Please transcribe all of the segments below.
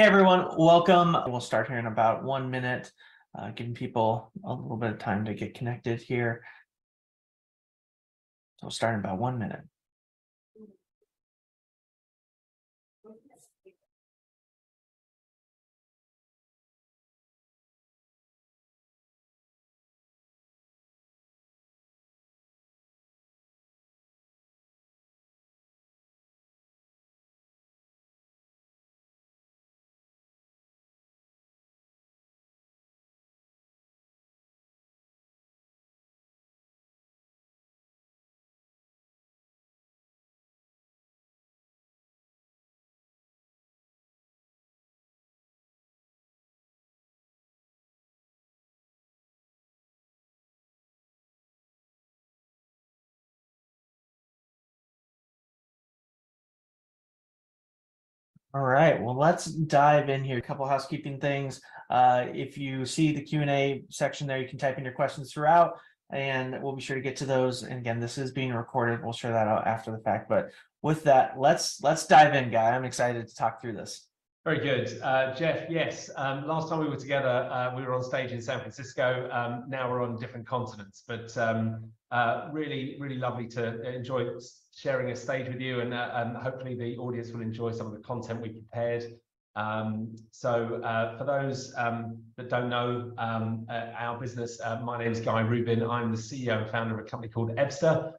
Hey everyone, welcome. We'll start here in about 1 minute, giving people a little bit of time to get connected here. So we'll start in about 1 minute. All right, well, let's dive in here. A couple housekeeping things. If you see the Q&A section there, you can type in your questions throughout, and we'll be sure to get to those. And again, this is being recorded. We'll share that out after the fact. But with that, let's dive in, Guy. I'm excited to talk through this. Very good. Jeff, yes, last time we were together, we were on stage in San Francisco. Now we're on different continents, but really lovely to enjoy sharing a stage with you, and hopefully the audience will enjoy some of the content we prepared. For those that don't know our business, my name is Guy Rubin. I'm the CEO and founder of a company called Ebsta.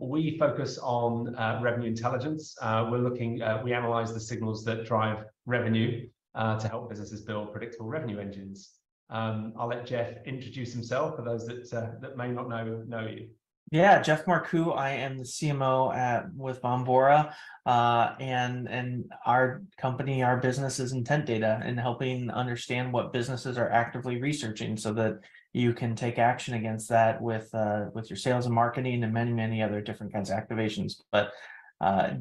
We focus on revenue intelligence. We analyze the signals that drive revenue to help businesses build predictable revenue engines. I'll let Jeff introduce himself for those that may not know you. Yeah, Jeff Marcoux. I am the CMO with Bombora, and our company, our business is intent data and helping understand what businesses are actively researching so that you can take action against that with your sales and marketing and many other different kinds of activations. But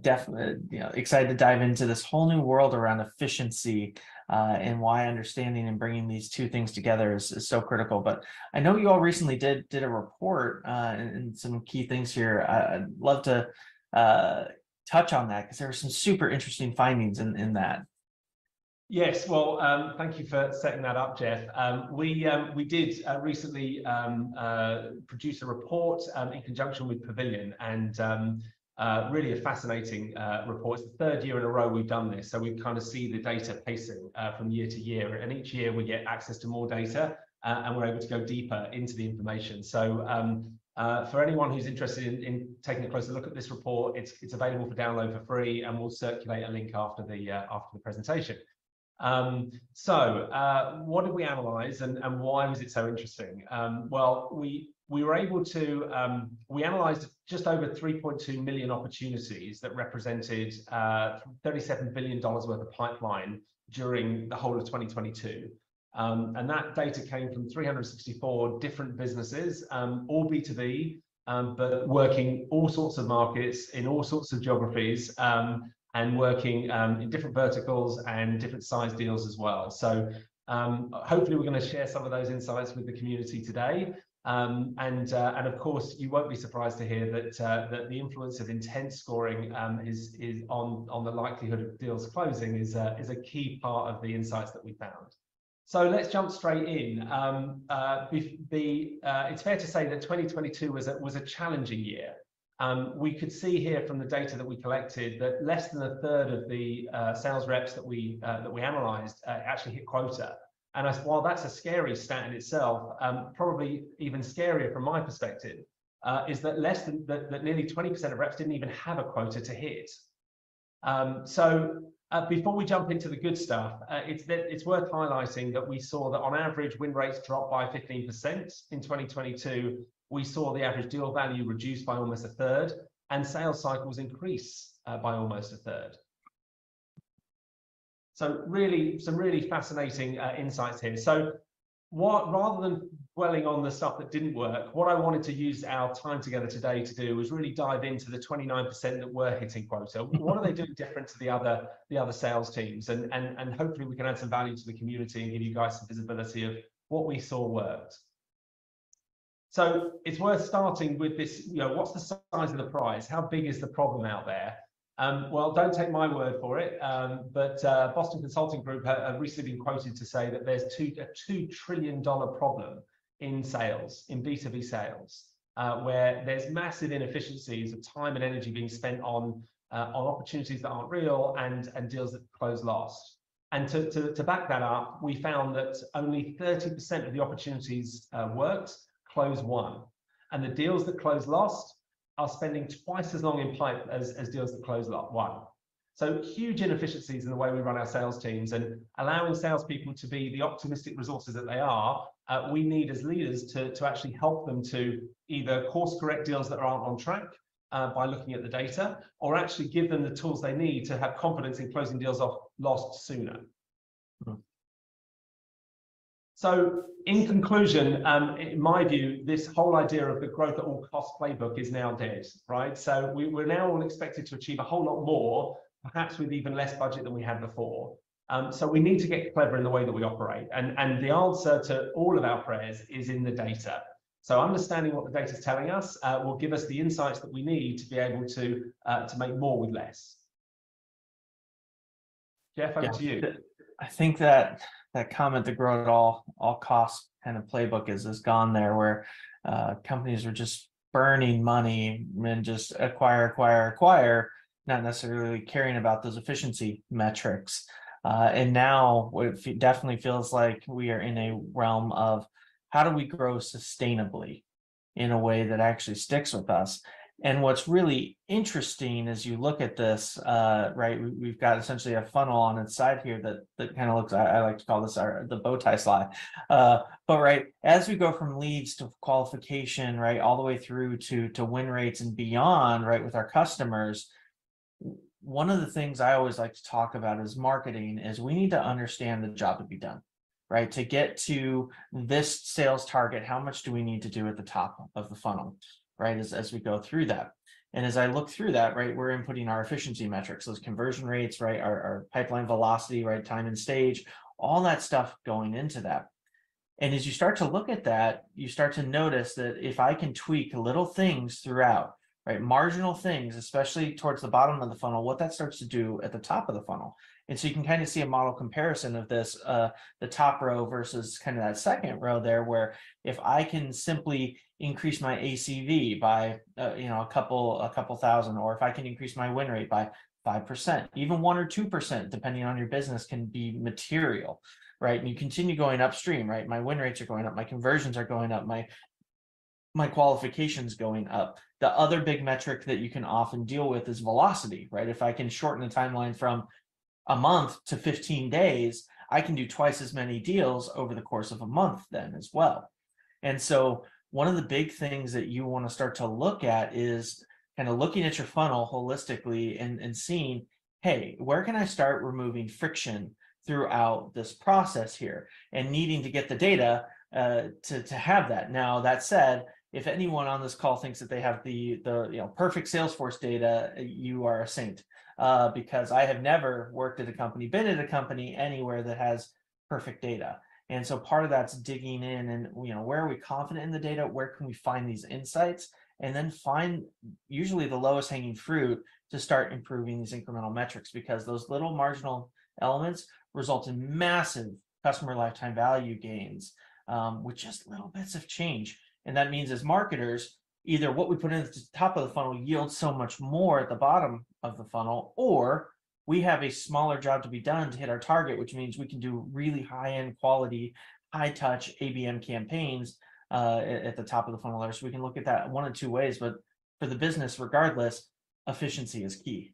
definitely, excited to dive into this whole new world around efficiency and why understanding and bringing these two things together is so critical. But I know you all recently did a report and some key things here. I'd love to touch on that because there were some super interesting findings in that. Yes, well, thank you for setting that up, Jeff. We did recently produce a report in conjunction with Pavilion, and really a fascinating report. It's the third year in a row we've done this, so we kind of see the data pacing from year to year, and each year we get access to more data and we're able to go deeper into the information. So for anyone who's interested in taking a closer look at this report, it's available for download for free, and we'll circulate a link after the presentation. What did we analyze, and why was it so interesting? Well, we were able to we analyzed just over 3.2 million opportunities that represented $37 billion worth of pipeline during the whole of 2022. And that data came from 364 different businesses, all B2B, but working all sorts of markets in all sorts of geographies, and working in different verticals and different size deals as well. So hopefully we're going to share some of those insights with the community today. And of course, you won't be surprised to hear that the influence of intent scoring is on the likelihood of deals closing is a key part of the insights that we found. So let's jump straight in. It's fair to say that 2022 was a challenging year. We could see here from the data that we collected that less than a third of the sales reps that we analyzed actually hit quota. And while that's a scary stat in itself, probably even scarier from my perspective, is that nearly 20% of reps didn't even have a quota to hit. Before we jump into the good stuff, it's worth highlighting that we saw that on average win rates dropped by 15% in 2022. We saw the average deal value reduced by almost a third, and sales cycles increase by almost a third. So some really fascinating insights here. So rather than dwelling on the stuff that didn't work, what I wanted to use our time together today to do was really dive into the 29% that were hitting quota. What are they doing different to the other sales teams? And hopefully we can add some value to the community and give you guys some visibility of what we saw worked. So it's worth starting with this, what's the size of the prize? How big is the problem out there? Well, don't take my word for it, but Boston Consulting Group have recently been quoted to say that there's a $2 trillion problem in sales, in B2B sales, where there's massive inefficiencies of time and energy being spent on opportunities that aren't real and deals that close lost. And to back that up, we found that only 30% of the opportunities worked close won, and the deals that close lost are spending twice as long in pipe as deals that close won. So huge inefficiencies in the way we run our sales teams, and allowing salespeople to be the optimistic resources that they are, we need as leaders to actually help them to either course correct deals that aren't on track by looking at the data, or actually give them the tools they need to have confidence in closing deals off lost sooner. So in conclusion, in my view, this whole idea of the growth at all costs playbook is now dead, right? So we're now all expected to achieve a whole lot more, perhaps with even less budget than we had before. So we need to get clever in the way that we operate. And the answer to all of our prayers is in the data. So understanding what the data is telling us will give us the insights that we need to be able to make more with less. Jeff, over to you. I think that comment, the grow at all costs kind of playbook is gone there, where companies are just burning money and just acquire, not necessarily caring about those efficiency metrics. And now it definitely feels like we are in a realm of how do we grow sustainably in a way that actually sticks with us. And what's really interesting as you look at this, right, we've got essentially a funnel on its side here that kind of looks, I like to call this the bow tie slide. But right, as we go from leads to qualification, right, all the way through to win rates and beyond, right, with our customers, one of the things I always like to talk about is marketing is we need to understand the job to be done, right? To get to this sales target, how much do we need to do at the top of the funnel? Right, as we go through that. And as I look through that, right, we're inputting our efficiency metrics, those conversion rates, right, our pipeline velocity, right, time and stage, all that stuff going into that. And as you start to look at that, you start to notice that if I can tweak little things throughout, right, marginal things, especially towards the bottom of the funnel, what that starts to do at the top of the funnel. And so you can kind of see a model comparison of this, the top row versus kind of that second row there, where if I can simply increase my ACV by a couple thousand, or if I can increase my win rate by 5%, even 1 or 2%, depending on your business, can be material, right? And you continue going upstream, right? My win rates are going up, my conversions are going up, my qualifications going up. The other big metric that you can often deal with is velocity, right? If I can shorten the timeline from a month to 15 days, I can do twice as many deals over the course of a month then as well. And so one of the big things that you want to start to look at is kind of looking at your funnel holistically and seeing, hey, where can I start removing friction throughout this process here, and needing to get the data to have that. Now, that said, if anyone on this call thinks that they have the perfect Salesforce data, you are a saint, because I have never worked at a company, been at a company anywhere that has perfect data. And so part of that's digging in and, where are we confident in the data? Where can we find these insights? And then find usually the lowest hanging fruit to start improving these incremental metrics, because those little marginal elements result in massive customer lifetime value gains with just little bits of change. And that means as marketers, either what we put in at the top of the funnel yields so much more at the bottom of the funnel, or we have a smaller job to be done to hit our target, which means we can do really high-end quality, high-touch ABM campaigns at the top of the funnel there. So we can look at that one of two ways, but for the business, regardless, efficiency is key.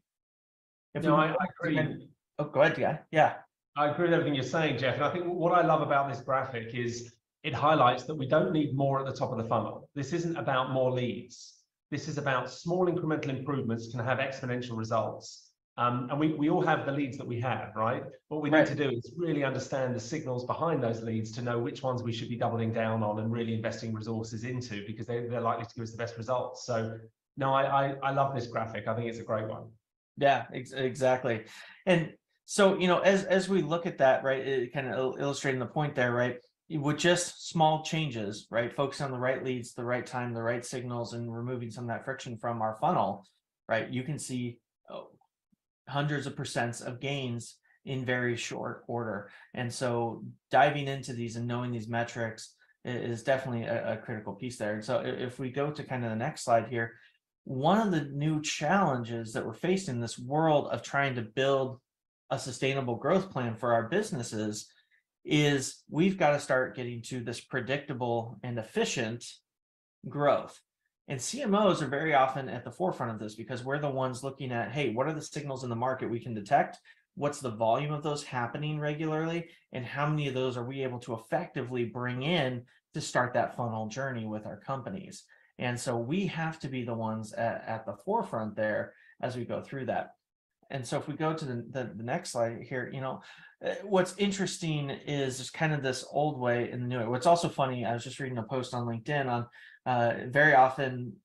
I agree. Oh, go ahead, guy. Yeah. I agree with everything you're saying, Jeff. And I think what I love about this graphic is it highlights that we don't need more at the top of the funnel. This isn't about more leads. This is about small incremental improvements can have exponential results. And we all have the leads that we have, right? What we need to do is really understand the signals behind those leads to know which ones we should be doubling down on and really investing resources into, because they're likely to give us the best results. So no, I love this graphic. I think it's a great one. Yeah, exactly. And so, as we look at that, right, it kind of illustrating the point there, right, with just small changes, right, focus on the right leads, the right time, the right signals, and removing some of that friction from our funnel, right, you can see hundreds of percents of gains in very short order. And so diving into these and knowing these metrics is definitely a critical piece there. And so if we go to kind of the next slide here, one of the new challenges that we're faced in this world of trying to build a sustainable growth plan for our businesses is we've got to start getting to this predictable and efficient growth. And CMOs are very often at the forefront of this because we're the ones looking at, hey, what are the signals in the market we can detect? What's the volume of those happening regularly? And how many of those are we able to effectively bring in to start that funnel journey with our companies? And so we have to be the ones at the forefront there as we go through that. And so if we go to the next slide here, what's interesting is just kind of this old way and the new way. What's also funny, I was just reading a post on LinkedIn on very often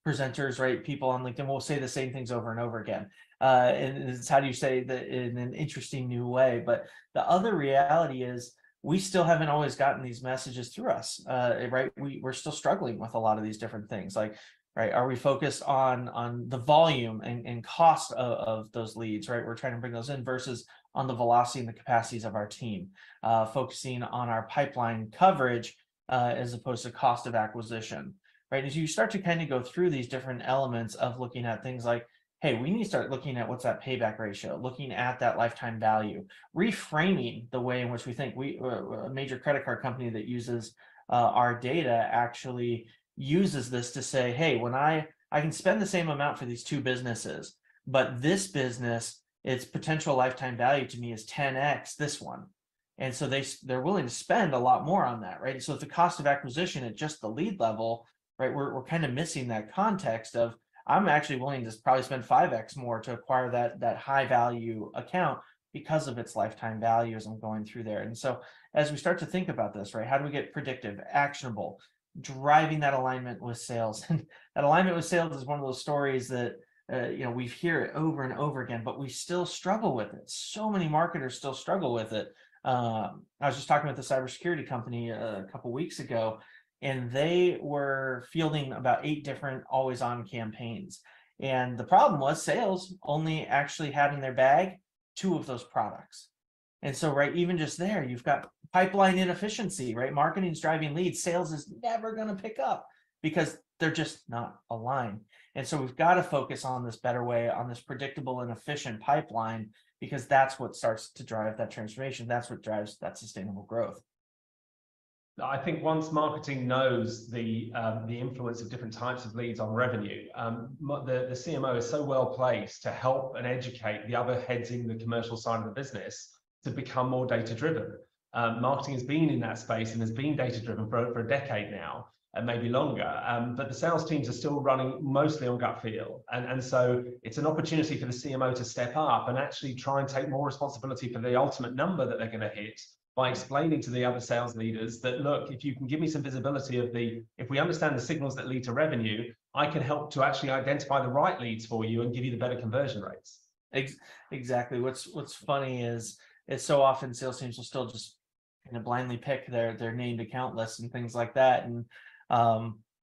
presenters, right? People on LinkedIn will say the same things over and over again. And it's how do you say that in an interesting new way? But the other reality is we still haven't always gotten these messages through us, right? We're still struggling with a lot of these different things. Like, right, are we focused on the volume and cost of those leads, right? We're trying to bring those in versus on the velocity and the capacities of our team, focusing on our pipeline coverage as opposed to cost of acquisition, right? As you start to kind of go through these different elements of looking at things like, hey, we need to start looking at what's that payback ratio, looking at that lifetime value, reframing the way in which we think. A major credit card company that uses our data actually uses this to say, hey, when I can spend the same amount for these two businesses, but this business, its potential lifetime value to me is 10x this one. And so they're willing to spend a lot more on that, right? So if the cost of acquisition at just the lead level, right, we're kind of missing that context of I'm actually willing to probably spend 5x more to acquire that high value account because of its lifetime value as I'm going through there. And so as we start to think about this, right, how do we get predictive, actionable, driving that alignment with sales? And that alignment with sales is one of those stories that we hear it over and over again, but we still struggle with it. So many marketers still struggle with it. I was just talking with a cybersecurity company a couple weeks ago, and they were fielding about 8 different always on campaigns. And the problem was sales only actually had in their bag 2 of those products. And so, right, even just there, you've got pipeline inefficiency, right? Marketing's driving leads. Sales is never going to pick up because they're just not aligned. And so we've got to focus on this better way, on this predictable and efficient pipeline, because that's what starts to drive that transformation. That's what drives that sustainable growth. I think once marketing knows the influence of different types of leads on revenue, the CMO is so well placed to help and educate the other heads in the commercial side of the business to become more data driven. Marketing has been in that space and has been data driven for a decade now, and maybe longer. But the sales teams are still running mostly on gut feel. And so it's an opportunity for the CMO to step up and actually try and take more responsibility for the ultimate number that they're going to hit, by explaining to the other sales leaders that, look, if you can give me some visibility of if we understand the signals that lead to revenue, I can help to actually identify the right leads for you and give you the better conversion rates. Exactly. What's funny is so often sales teams will still just kind of blindly pick their named account lists and things like that. And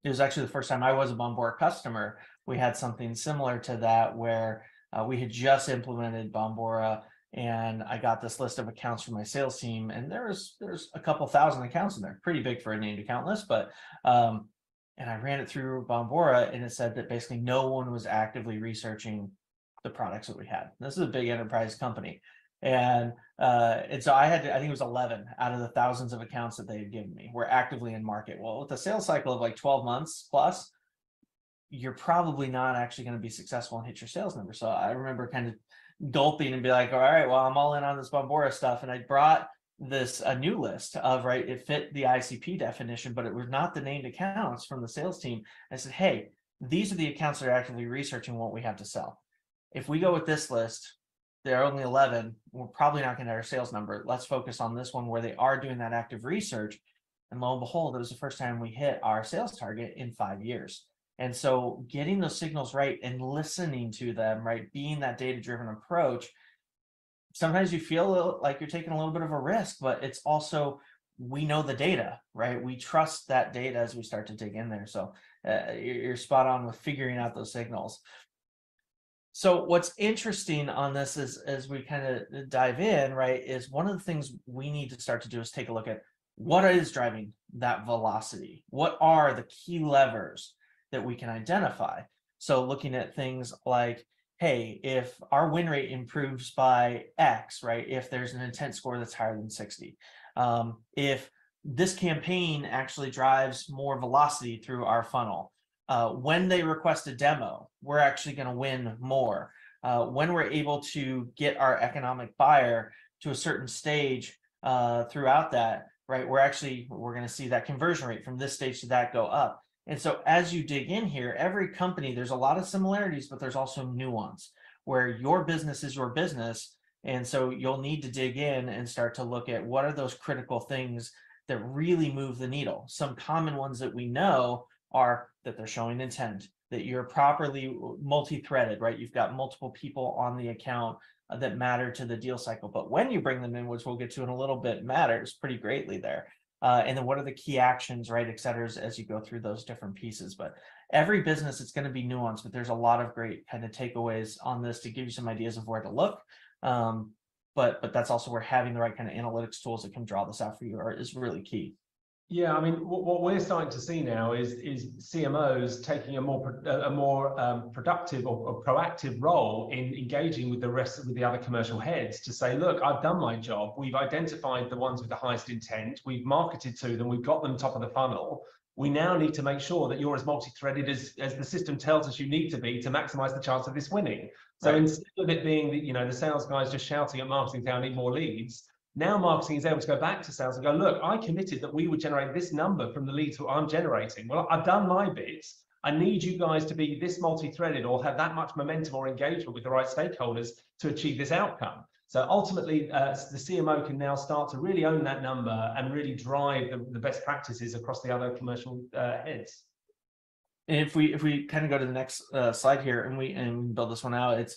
it was actually the first time I was a Bombora customer. We had something similar to that where we had just implemented Bombora, and I got this list of accounts from my sales team, and there's a couple thousand accounts in there, pretty big for a named account list. But and I ran it through Bombora, and it said that basically no one was actively researching the products that we had. This is a big enterprise company, and so I think it was 11 out of the thousands of accounts that they had given me were actively in market. Well, with a sales cycle of like 12 months plus, you're probably not actually going to be successful and hit your sales number. So I remember kind of gulping and be like, all right, well, I'm all in on this Bombora stuff. And I brought a new list of, right, it fit the ICP definition, but it was not the named accounts from the sales team. I said, hey, these are the accounts that are actively researching what we have to sell. If we go with this list, there are only 11, we're probably not going to hit our sales number. Let's focus on this one where they are doing that active research. And lo and behold, it was the first time we hit our sales target in 5 years. And so getting those signals right and listening to them, right, being that data-driven approach, sometimes you feel like you're taking a little bit of a risk, but it's also, we know the data, right? We trust that data as we start to dig in there. So you're spot on with figuring out those signals. So what's interesting on this is, as we kind of dive in, right, is one of the things we need to start to do is take a look at what is driving that velocity. What are the key levers that we can identify? So looking at things like, hey, if our win rate improves by X, right, if there's an intent score that's higher than 60, if this campaign actually drives more velocity through our funnel, when they request a demo, we're actually going to win more. When we're able to get our economic buyer to a certain stage throughout that, right, we're going to see that conversion rate from this stage to that go up. And so as you dig in here, every company, there's a lot of similarities, but there's also nuance where your business is your business. And so you'll need to dig in and start to look at what are those critical things that really move the needle. Some common ones that we know are that they're showing intent, that you're properly multi-threaded, right? You've got multiple people on the account that matter to the deal cycle. But when you bring them in, which we'll get to in a little bit, matters pretty greatly there. And then what are the key actions, right, et cetera, as you go through those different pieces. But every business, it's going to be nuanced, but there's a lot of great kind of takeaways on this to give you some ideas of where to look. But that's also where having the right kind of analytics tools that can draw this out for you is really key. Yeah, I mean, what we're starting to see now is CMOs taking a more productive or proactive role in engaging with the other commercial heads to say, look, I've done my job. We've identified the ones with the highest intent. We've marketed to them. We've got them top of the funnel. We now need to make sure that you're as multi-threaded as the system tells us you need to be to maximize the chance of this winning. So right. Instead of it being the sales guys just shouting at marketing saying, I need more leads, now marketing is able to go back to sales and go, look, I committed that we would generate this number from the leads that I'm generating. Well, I've done my bits. I need you guys to be this multi-threaded or have that much momentum or engagement with the right stakeholders to achieve this outcome. So ultimately, the CMO can now start to really own that number and really drive the best practices across the other commercial heads. And if we kind of go to the next slide here and we build this one out, it's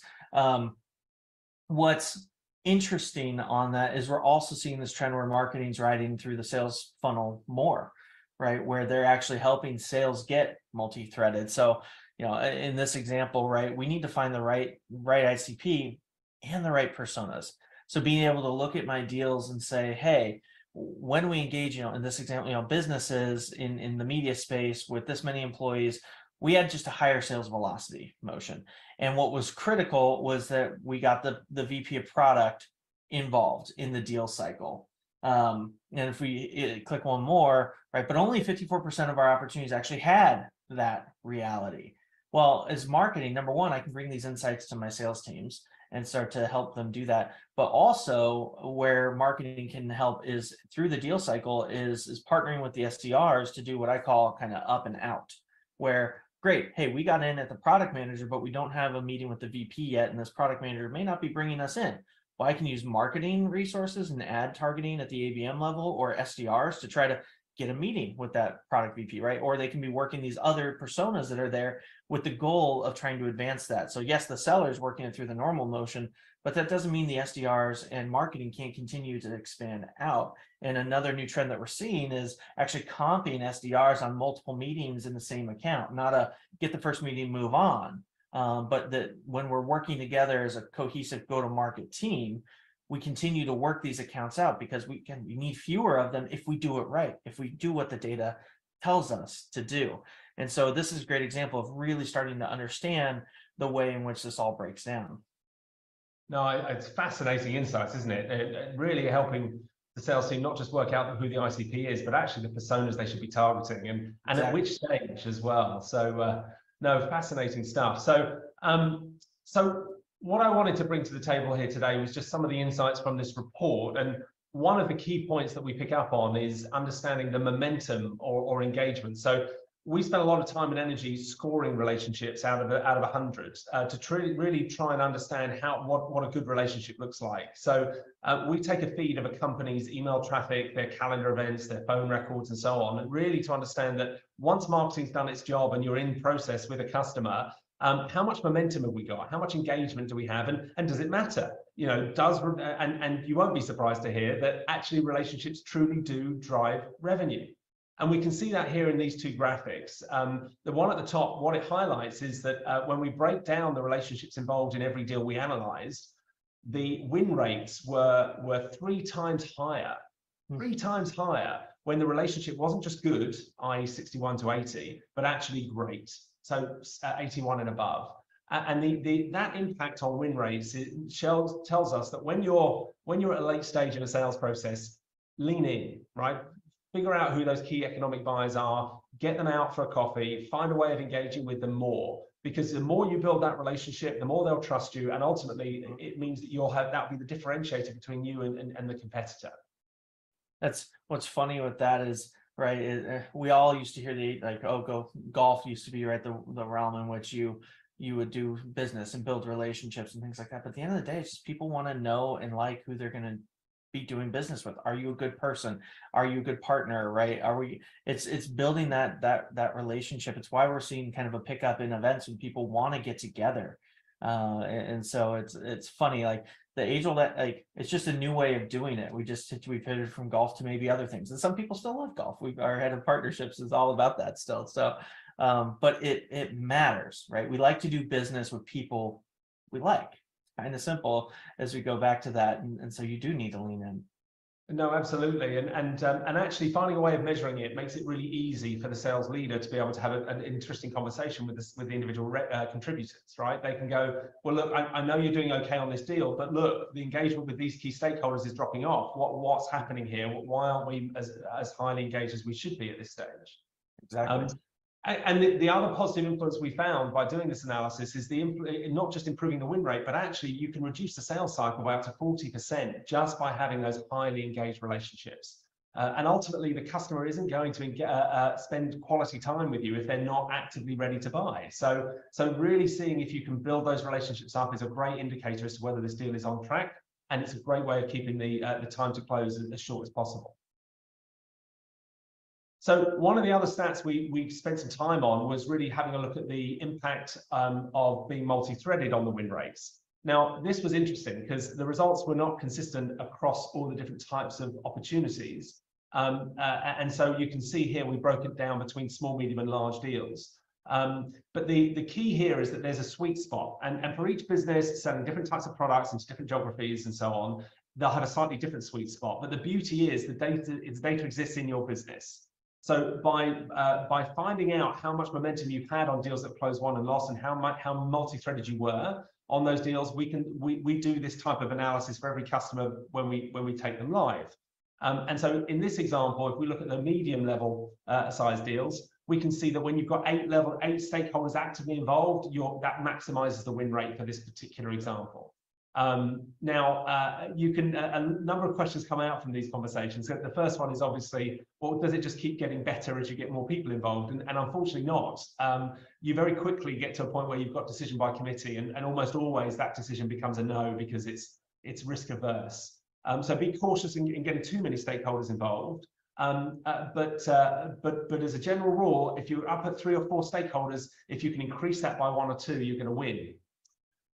what's interesting on that is we're also seeing this trend where marketing's riding through the sales funnel more, right? Where they're actually helping sales get multi-threaded. So, in this example, right, we need to find the right ICP and the right personas. So being able to look at my deals and say, hey, when we engage, in this example, businesses in the media space with this many employees, we had just a higher sales velocity motion. And what was critical was that we got the VP of product involved in the deal cycle. And if we click one more, right, but only 54% of our opportunities actually had that reality. Well, as marketing, number one, I can bring these insights to my sales teams and start to help them do that. But also where marketing can help is through the deal cycle is partnering with the SDRs to do what I call kind of up and out, where great, hey, we got in at the product manager, but we don't have a meeting with the VP yet, and this product manager may not be bringing us in. Well, I can use marketing resources and ad targeting at the ABM level or SDRs to try to get a meeting with that product VP, right? Or they can be working these other personas that are there with the goal of trying to advance that. So yes, the seller's working it through the normal motion, but that doesn't mean the SDRs and marketing can't continue to expand out. And another new trend that we're seeing is actually comping SDRs on multiple meetings in the same account, not a get the first meeting, move on. But that when we're working together as a cohesive go-to-market team, we continue to work these accounts out because we need fewer of them if we do it right, if we do what the data tells us to do. And so this is a great example of really starting to understand the way in which this all breaks down. No, it's fascinating insights, isn't it? Really helping the sales team not just work out who the ICP is, but actually the personas they should be targeting and exactly. At which stage as well. So no, fascinating stuff. So what I wanted to bring to the table here today was just some of the insights from this report. And one of the key points that we pick up on is understanding the momentum or engagement. So we spent a lot of time and energy scoring relationships out of 100 to really try and understand what a good relationship looks like. So we take a feed of a company's email traffic, their calendar events, their phone records, and so on, and really to understand that once marketing's done its job and you're in process with a customer, how much momentum have we got? How much engagement do we have? And does it matter? And you won't be surprised to hear that actually relationships truly do drive revenue. And we can see that here in these two graphics. The one at the top, what it highlights is that when we break down the relationships involved in every deal we analyzed, the win rates were 3 times higher, 3 times higher when the relationship wasn't just good, i.e. 61 to 80, but actually great, so 81 and above. And that impact on win rates tells us that when you're at a late stage in a sales process, lean in, right? Figure out who those key economic buyers are, get them out for a coffee, find a way of engaging with them more, because the more you build that relationship, the more they'll trust you, and ultimately it means that that'll be the differentiator between you and the competitor. That's what's funny with that is, right, we all used to hear golf used to be, right, the realm in which you would do business and build relationships and things like that. But at the end of the day, it's just people want to know and like who they're going to be doing business with. Are you a good person? Are you a good partner? Right? It's building that relationship. It's why we're seeing kind of a pickup in events when people want to get together. And so it's funny, like the age old, like it's just a new way of doing it. We pivoted from golf to maybe other things, and some people still love golf. Our head of partnerships is all about that still. So but it matters, right? We like to do business with people we like. Kind of simple as we go back to that, and so you do need to lean in. No, absolutely, and actually finding a way of measuring it makes it really easy for the sales leader to be able to have an interesting conversation with the individual contributors, right? They can go, well, look, I know you're doing okay on this deal, but look, the engagement with these key stakeholders is dropping off. What's happening here? Why aren't we as highly engaged as we should be at this stage? Exactly. And the other positive influence we found by doing this analysis is not just improving the win rate, but actually you can reduce the sales cycle by up to 40% just by having those highly engaged relationships. And ultimately, the customer isn't going to spend quality time with you if they're not actively ready to buy. So really seeing if you can build those relationships up is a great indicator as to whether this deal is on track, and it's a great way of keeping the time to close as short as possible. So one of the other stats we spent some time on was really having a look at the impact of being multi-threaded on the win rates. Now, this was interesting because the results were not consistent across all the different types of opportunities. And so you can see here, we broke it down between small, medium, and large deals. But the key here is that there's a sweet spot. And for each business selling different types of products into different geographies and so on, they'll have a slightly different sweet spot. But the beauty is the data exists in your business. So by finding out how much momentum you've had on deals that closed, won, and lost, and how multi-threaded you were on those deals, we do this type of analysis for every customer when we take them live. And so in this example, if we look at the medium level size deals, we can see that when you've got 8 stakeholders actively involved, that maximizes the win rate for this particular example. Now, a number of questions come out from these conversations. The first one is obviously, well, does it just keep getting better as you get more people involved? And unfortunately not. You very quickly get to a point where you've got decision by committee, and almost always that decision becomes a no because it's risk averse. So be cautious in getting too many stakeholders involved. But as a general rule, if you're up at 3 or 4 stakeholders, if you can increase that by 1 or 2, you're going to win.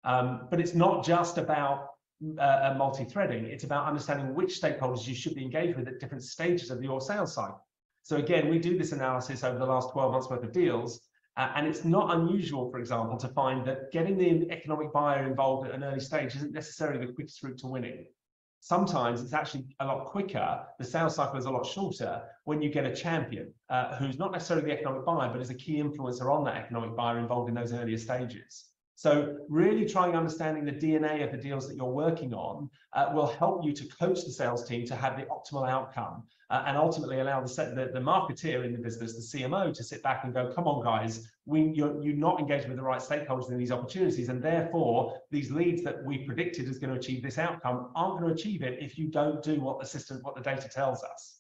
But it's not just about multi-threading. It's about understanding which stakeholders you should be engaged with at different stages of your sales cycle. So again, we do this analysis over the last 12 months worth of deals, and it's not unusual, for example, to find that getting the economic buyer involved at an early stage isn't necessarily the quickest route to winning. Sometimes it's actually a lot quicker, the sales cycle is a lot shorter when you get a champion who's not necessarily the economic buyer, but is a key influencer on that economic buyer involved in those earlier stages. So really trying understanding the DNA of the deals that you're working on will help you to coach the sales team to have the optimal outcome and ultimately allow the marketeer in the business, the CMO, to sit back and go, come on, guys, you're not engaged with the right stakeholders in these opportunities, and therefore these leads that we predicted is going to achieve this outcome aren't going to achieve it if you don't do what the data tells us.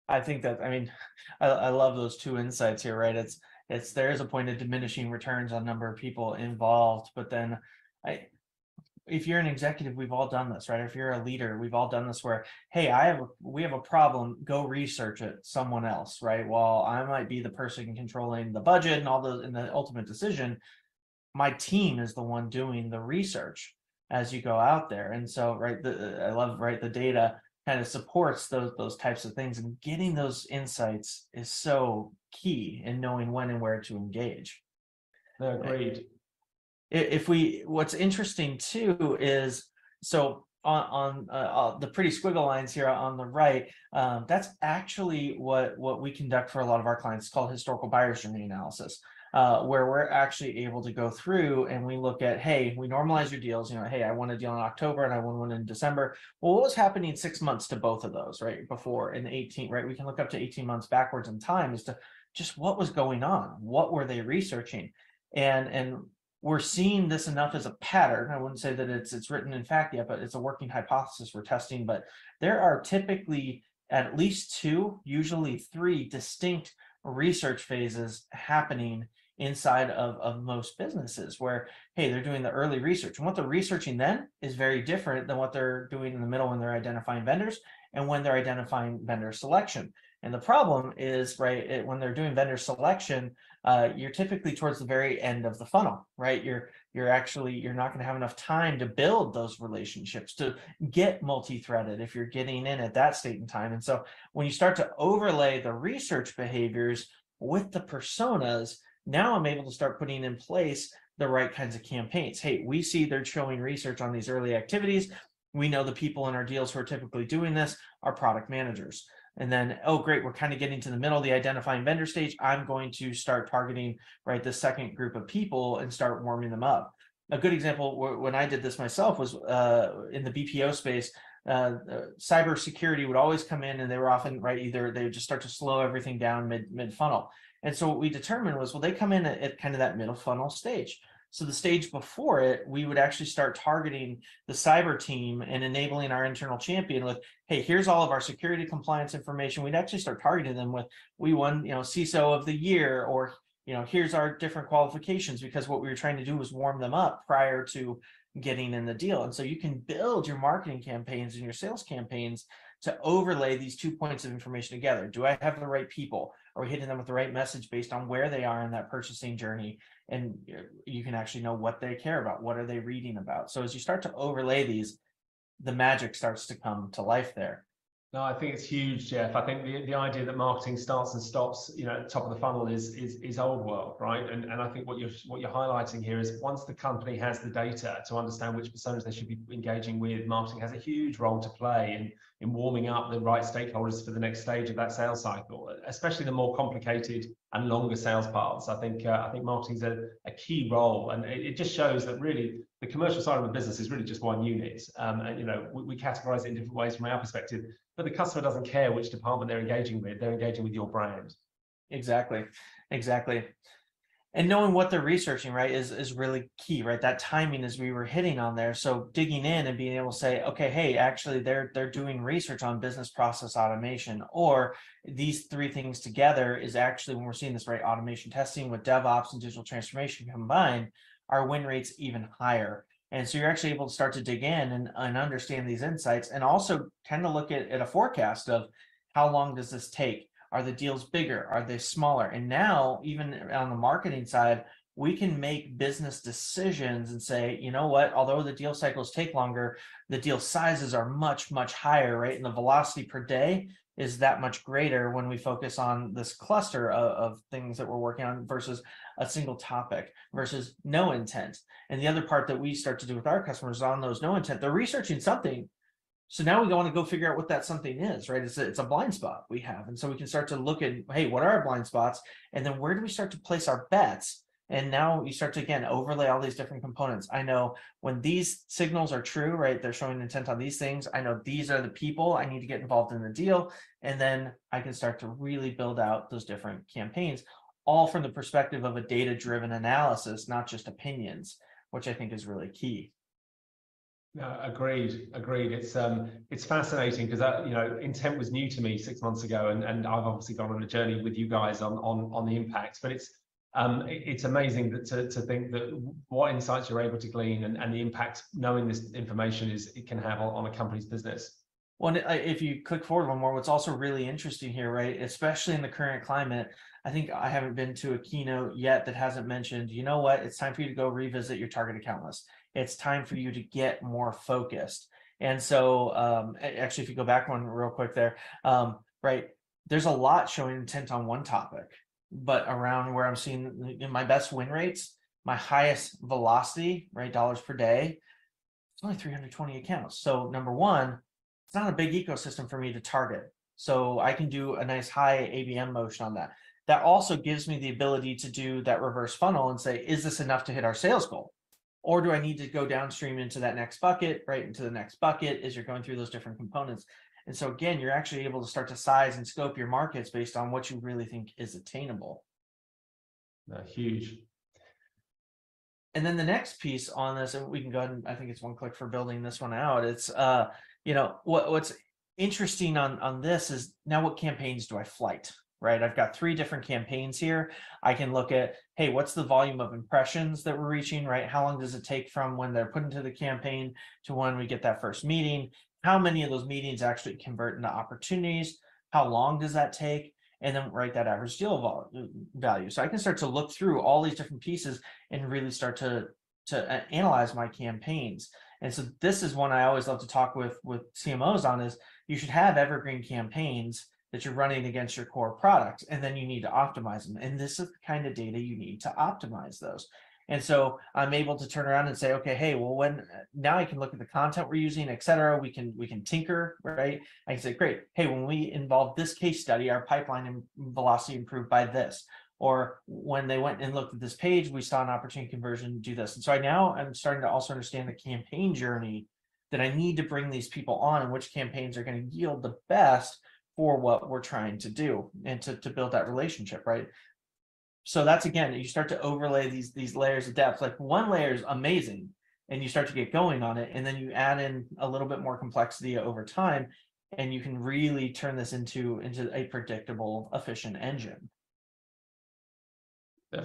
I think that, I mean, I love those 2 insights here, right? There is a point of diminishing returns on number of people involved, but then if you're an executive, we've all done this, right? If you're a leader, we've all done this where, hey, we have a problem, go research it, someone else, right? While I might be the person controlling the budget and all those in the ultimate decision, my team is the one doing the research as you go out there. And so, right, I love, right, the data kind of supports those types of things, and getting those insights is so key in knowing when and where to engage. No, agreed. If we, what's interesting too is, so on the pretty squiggle lines here on the right, that's actually what we conduct for a lot of our clients. It's called historical buyer's journey analysis, where we're actually able to go through and we look at, hey, we normalize your deals, hey, I won a deal in October and I won one in December. Well, what was happening 6 months to both of those, right? Before, in 18, right? We can look up to 18 months backwards in time as to just what was going on, what were they researching, and we're seeing this enough as a pattern. I wouldn't say that it's written in fact yet, but it's a working hypothesis we're testing. But there are typically at least two, usually three distinct research phases happening inside of most businesses, where, hey, they're doing the early research, and what they're researching then is very different than what they're doing in the middle when they're identifying vendors and when they're identifying vendor selection. And the problem is, right, when they're doing vendor selection, you're typically towards the very end of the funnel, right? You're not going to have enough time to build those relationships, to get multi-threaded if you're getting in at that state in time. And so when you start to overlay the research behaviors with the personas, now I'm able to start putting in place the right kinds of campaigns. Hey, we see they're showing research on these early activities. We know the people in our deals who are typically doing this are product managers. And then, oh, great, we're kind of getting to the middle of the identifying vendor stage. I'm going to start targeting, right, the second group of people and start warming them up. A good example when I did this myself was in the BPO space. Cybersecurity would always come in, and they were often, right, either they would just start to slow everything down mid funnel. And so what we determined was, well, they come in at kind of that middle funnel stage. So the stage before it, we would actually start targeting the cyber team and enabling our internal champion with, hey, here's all of our security compliance information. We'd actually start targeting them with, we won, CISO of the year, or, here's our different qualifications, because what we were trying to do was warm them up prior to getting in the deal. And so you can build your marketing campaigns and your sales campaigns to overlay these 2 points of information together. Do I have the right people? Are we hitting them with the right message based on where they are in that purchasing journey? And you can actually know what they care about. What are they reading about? So as you start to overlay these, the magic starts to come to life there. No, I think it's huge, Jeff. I think the idea that marketing starts and stops, at the top of the funnel is old world, right? And I think what you're highlighting here is, once the company has the data to understand which personas they should be engaging with, marketing has a huge role to play in warming up the right stakeholders for the next stage of that sales cycle, especially the more complicated and longer sales paths. I think marketing's a key role, and it just shows that really the commercial side of the business is really just one unit. And we categorize it in different ways from our perspective, but the customer doesn't care which department they're engaging with. They're engaging with your brand. Exactly. And knowing what they're researching, right, is really key, right? That timing, as we were hitting on there. So digging in and being able to say, okay, hey, actually they're doing research on business process automation, or these three things together is actually, when we're seeing this, right, automation testing with DevOps and digital transformation combined, our win rates even higher. And so you're actually able to start to dig in and understand these insights, and also kind of look at a forecast of how long does this take? Are the deals bigger? Are they smaller? And now, even on the marketing side, we can make business decisions and say, you know what, although the deal cycles take longer, the deal sizes are much, much higher, right? And the velocity per day is that much greater when we focus on this cluster of things that we're working on versus a single topic versus no intent. And the other part that we start to do with our customers on those no intent, they're researching something. So now we want to go figure out what that something is, right? It's a blind spot we have. And so we can start to look at, hey, what are our blind spots? And then where do we start to place our bets? And now you start to, again, overlay all these different components. I know when these signals are true, right? They're showing intent on these things. I know these are the people I need to get involved in the deal. And then I can start to really build out those different campaigns, all from the perspective of a data-driven analysis, not just opinions, which I think is really key. Agreed. It's fascinating because intent was new to me 6 months ago, and I've obviously gone on a journey with you guys on the impacts. But it's amazing that to think that what insights you're able to glean and the impact knowing this information it can have on a company's business. Well, if you click forward one more, what's also really interesting here, right, especially in the current climate, I think I haven't been to a keynote yet that hasn't mentioned, you know what, it's time for you to go revisit your target account list. It's time for you to get more focused. And so actually, if you go back one real quick there, right, there's a lot showing intent on one topic, but around where I'm seeing in my best win rates, my highest velocity, right, dollars per day, it's only 320 accounts. So number one, it's not a big ecosystem for me to target. So I can do a nice high ABM motion on that. That also gives me the ability to do that reverse funnel and say, is this enough to hit our sales goal? Or do I need to go downstream into that next bucket, right into the next bucket as you're going through those different components? And so again, you're actually able to start to size and scope your markets based on what you really think is attainable. Huge. And then the next piece on this, and we can go ahead and I think it's one click for building this one out. It's what's interesting on this is now what campaigns do I flight, right? I've got 3 different campaigns here. I can look at, hey, what's the volume of impressions that we're reaching, right? How long does it take from when they're put into the campaign to when we get that first meeting? How many of those meetings actually convert into opportunities? How long does that take? And then write that average deal value. So I can start to look through all these different pieces and really start to analyze my campaigns. And so this is one I always love to talk with CMOs on is you should have evergreen campaigns that you're running against your core product, and then you need to optimize them. And this is the kind of data you need to optimize those. And so I'm able to turn around and say, okay, hey, well, when now I can look at the content we're using, et cetera. We can tinker, right? I can say, great, hey, when we involved this case study, our pipeline and velocity improved by this. Or when they went and looked at this page, we saw an opportunity conversion to do this. And so I'm starting to also understand the campaign journey that I need to bring these people on and which campaigns are going to yield the best for what we're trying to do and to build that relationship, right? So that's, again, you start to overlay these layers of depth. Like one layer is amazing and you start to get going on it, and then you add in a little bit more complexity over time, and you can really turn this into a predictable, efficient engine.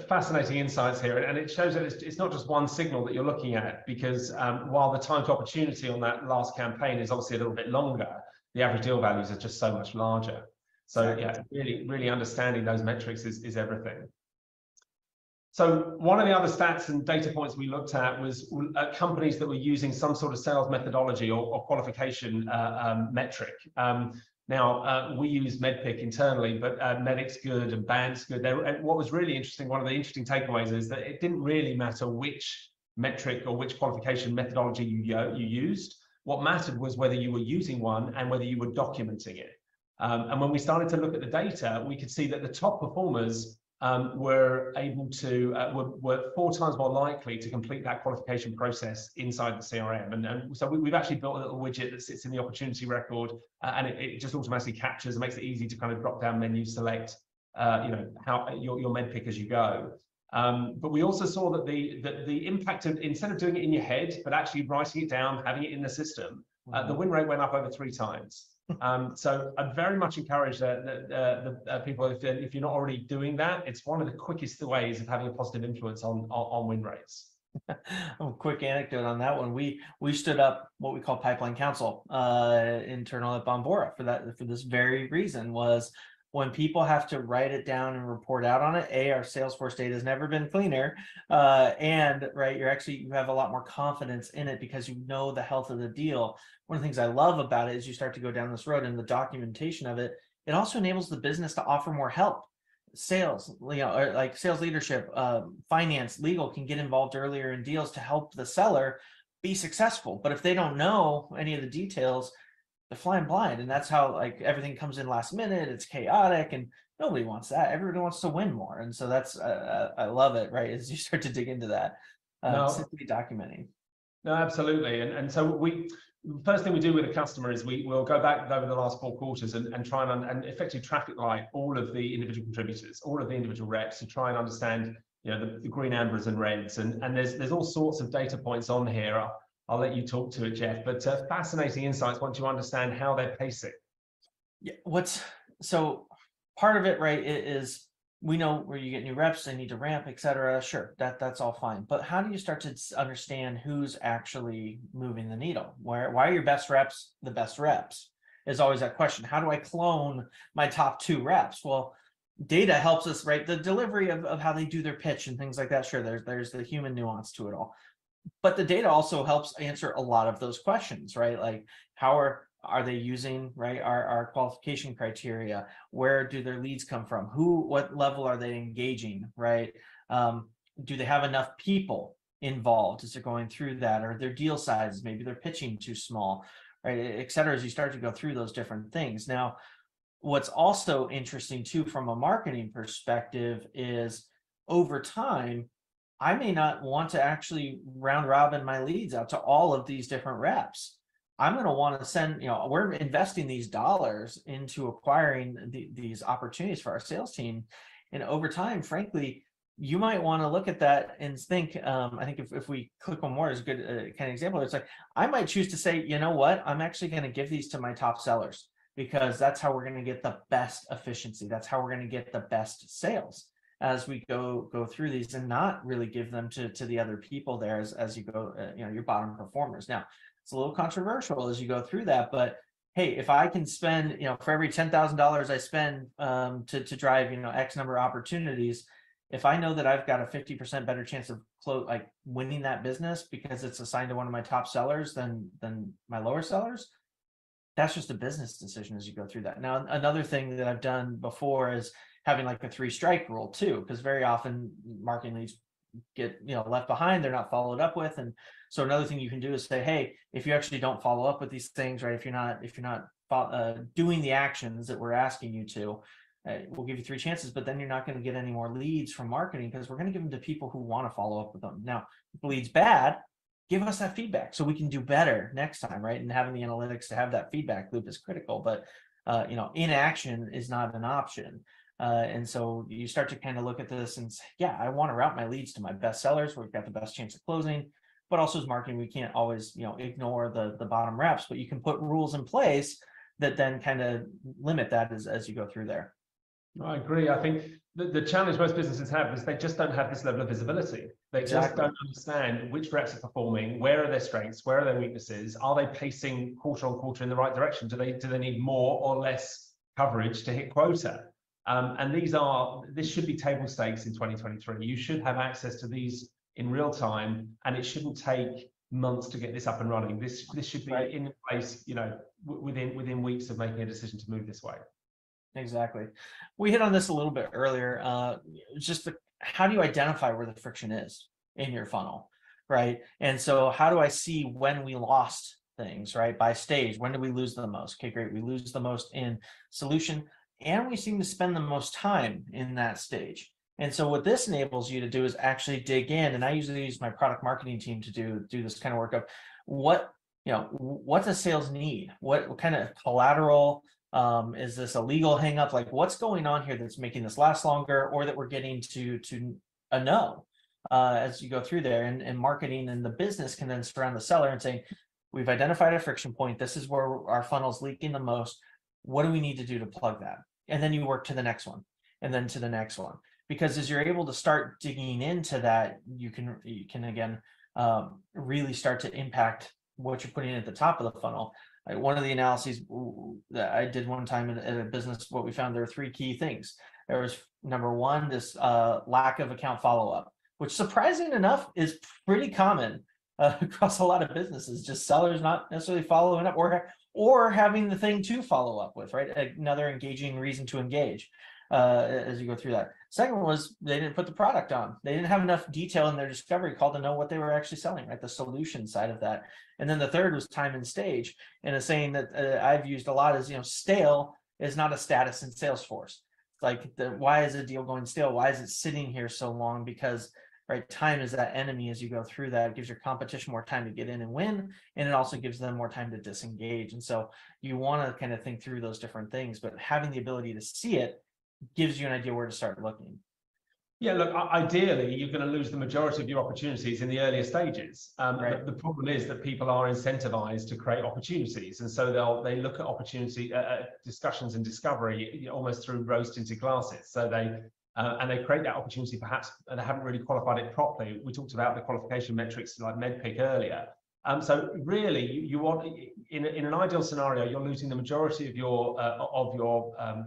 Fascinating insights here, and it shows that it's not just one signal that you're looking at, because while the time to opportunity on that last campaign is obviously a little bit longer, the average deal values are just so much larger. So exactly. Yeah, really understanding those metrics is everything. So one of the other stats and data points we looked at was companies that were using some sort of sales methodology or qualification metric. Now, we use MEDDPICC internally, but Medic's good and Band's good. What was really interesting, one of the interesting takeaways is that it didn't really matter which metric or which qualification methodology you used. What mattered was whether you were using one and whether you were documenting it. And when we started to look at the data, we could see that the top performers were able to were 4 times more likely to complete that qualification process inside the CRM. And so we've actually built a little widget that sits in the opportunity record, and it just automatically captures and makes it easy to kind of drop down menu, select how your MEDDPICC as you go. But we also saw that the impact of, instead of doing it in your head, but actually writing it down, having it in the system, the win rate went up over 3 times. So I'd very much encourage the people, if you're not already doing that, it's one of the quickest ways of having a positive influence on win rates. A quick anecdote on that one. We stood up what we call Pipeline Council internal at Bombora for this very reason. Was when people have to write it down and report out on it, our Salesforce data has never been cleaner, and right, you have a lot more confidence in it because you know the health of the deal. One of the things I love about it is you start to go down this road, and the documentation of it, it also enables the business to offer more help. Sales, or like sales leadership, finance, legal can get involved earlier in deals to help the seller be successful. But if they don't know any of the details, they're flying blind, and that's how everything comes in last minute. It's chaotic, and nobody wants that. Everybody wants to win more, and so that's I love it. Right, as you start to dig into that, simply documenting. No, absolutely, and so first thing we do with a customer is we'll go back over the last 4 quarters and try and effectively traffic light all of the individual contributors, all of the individual reps, to try and understand the green, ambers, and reds, and there's all sorts of data points on here. I'll let you talk to it, Jeff, but fascinating insights once you understand how they're pacing. Yeah, so part of it, right, is we know where you get new reps, they need to ramp, etc. Sure, that's all fine. But how do you start to understand who's actually moving the needle? Why are your best reps the best reps? Is always that question. How do I clone my top 2 reps? Well, data helps us, right? The delivery of how they do their pitch and things like that. Sure, there's the human nuance to it all. But the data also helps answer a lot of those questions, right? Like how are they using, right, our qualification criteria? Where do their leads come from? What level are they engaging, right? Do they have enough people involved as they're going through that? Or their deal sizes, maybe they're pitching too small, right, et cetera, as you start to go through those different things. Now, what's also interesting too from a marketing perspective is over time, I may not want to actually round robin my leads out to all of these different reps. I'm going to want to send, we're investing these dollars into acquiring these opportunities for our sales team. And over time, frankly, you might want to look at that and think, I think if we click on more is a good kind of example. It's like, I might choose to say, you know what, I'm actually going to give these to my top sellers because that's how we're going to get the best efficiency. That's how we're going to get the best sales as we go through these, and not really give them to the other people there as you go, your bottom performers. Now, it's a little controversial as you go through that, but hey, if I can spend, for every $10,000 I spend to drive, X number of opportunities, if I know that I've got a 50% better chance of winning that business because it's assigned to one of my top sellers than my lower sellers, that's just a business decision as you go through that. Now, another thing that I've done before is having like a 3-strike rule too, because very often marketing leads get left behind, they're not followed up with. And so another thing you can do is say, hey, if you actually don't follow up with these things, right, if you're not doing the actions that we're asking you to, we'll give you 3 chances, but then you're not going to get any more leads from marketing because we're going to give them to people who want to follow up with them. Now, if the lead's bad, give us that feedback so we can do better next time, right? And having the analytics to have that feedback loop is critical, but inaction is not an option. And so you start to kind of look at this and say, yeah, I want to route my leads to my best sellers where we've got the best chance of closing. But also as marketing, we can't always, ignore the bottom reps, but you can put rules in place that then kind of limit that as you go through there. I agree. I think the challenge most businesses have is they just don't have this level of visibility. They just don't understand which reps are performing, where are their strengths, where are their weaknesses, are they pacing quarter on quarter in the right direction? Do they need more or less coverage to hit quota? And this should be table stakes in 2023. You should have access to these in real time, and it shouldn't take months to get this up and running. This should be in place, within weeks of making a decision to move this way. Exactly. We hit on this a little bit earlier. Just how do you identify where the friction is in your funnel, right? And so how do I see when we lost things, right? By stage, when do we lose the most? Okay, great. We lose the most in solution, and we seem to spend the most time in that stage. And so what this enables you to do is actually dig in. And I usually use my product marketing team to do this kind of work of what does sales need? What kind of collateral, is this a legal hang up? Like what's going on here that's making this last longer, or that we're getting to a no as you go through there, and marketing and the business can then surround the seller and say, we've identified a friction point. This is where our funnel's leaking the most. What do we need to do to plug that? And then you work to the next one and then to the next one, because as you're able to start digging into that, you can again, really start to impact what you're putting at the top of the funnel. One of the analyses that I did one time in a business, what we found, there are 3 key things. There was number 1, this lack of account follow-up, which surprising enough is pretty common across a lot of businesses, just sellers not necessarily following up or having the thing to follow up with, right? Another engaging reason to engage as you go through that. Second one was they didn't put the product on. They didn't have enough detail in their discovery call to know what they were actually selling, right? The solution side of that. And then the third was time and stage. And a saying that I've used a lot is, stale is not a status in Salesforce. Like why is a deal going stale? Why is it sitting here so long? Because right, time is that enemy as you go through that. It gives your competition more time to get in and win, and it also gives them more time to disengage. And so you want to kind of think through those different things, but having the ability to see it gives you an idea where to start looking. Yeah, look, ideally, you're going to lose the majority of your opportunities in the earlier stages. Right. The problem is that people are incentivized to create opportunities. And so they look at opportunity discussions and discovery almost through rose-tinted glasses. So they create that opportunity perhaps, and they haven't really qualified it properly. We talked about the qualification metrics like MEDDPICC earlier. So really, you want, in an ideal scenario, you're losing the majority of your